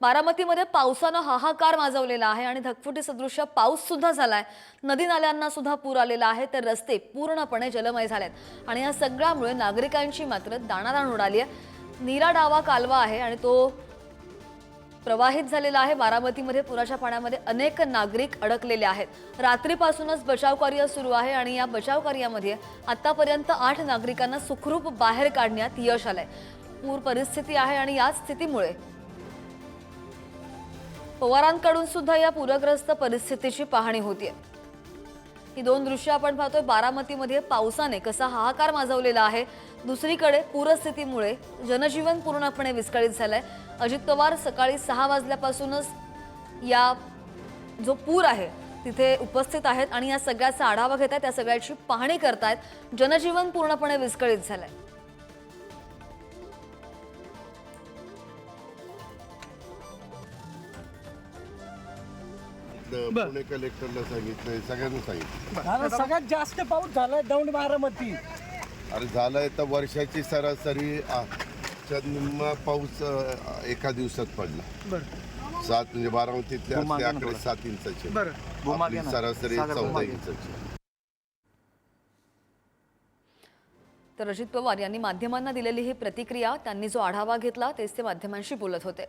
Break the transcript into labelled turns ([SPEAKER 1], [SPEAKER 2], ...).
[SPEAKER 1] बारामतीमध्ये पावसानं हाहाकार माजवलेला आहे आणि धगफुटी सदृश पाऊस सुद्धा झालाय। नदी नाल्यांना सुद्धा पूर आलेला आहे, तर रस्ते पूर्णपणे जलमय झालेत आणि या सगळ्यामुळे नागरिकांची मात्र दाणादाण उडाली आहे। नीरा डावा कालवा आहे आणि तो प्रवाहित झालेला आहे। बारामतीमध्ये पुराच्या पाण्यामध्ये अनेक नागरिक अडकलेले आहेत। रात्रीपासूनच बचाव कार्य सुरू आहे आणि या बचाव कार्यामध्ये आतापर्यंत 8 नागरिकांना सुखरूप बाहेर काढण्यात यश आलंय। पूर परिस्थिती आहे आणि या स्थितीमुळे पवारांकडून सुद्धा या पूरग्रस्त परिस्थितीची पाहणी होतीये। ही दोन दृश्य आपण पाहतोय। बारामतीमध्ये पावसाने कसा हाहाकार माजवलेला आहे। दुसरीकडे पूरस्थितीमुळे जनजीवन पूर्णपणे विस्कळीत झालंय। अजित पवार सकाळी 6 वाजल्यापासूनच या जो पूर आहे तिथे उपस्थित आहेत आणि या सगळ्याचा आढावा घेत आहेत, त्या सगळ्याची पाहणी करतायत। जनजीवन पूर्णपणे विस्कळीत झालंय।
[SPEAKER 2] पुणे कलेक्टरला सांगितलंय, सगळ्यांना सांगितलं।
[SPEAKER 3] सगळ्यात जास्त पाऊस झालाय दौंड बारामती।
[SPEAKER 2] अरे झालाय तर वर्षाची सरासरी निम्मा पाऊस एका दिवसात पडला। 7 म्हणजे बारामतीतले आकडे 7 इंचाचे, आपली सरासरी 14 इंचाची।
[SPEAKER 1] तर अजित पवार यांनी माध्यमांना दिलेली ही प्रतिक्रिया, त्यांनी जो आढावा घेतला तेच ते माध्यमांशी बोलत होते।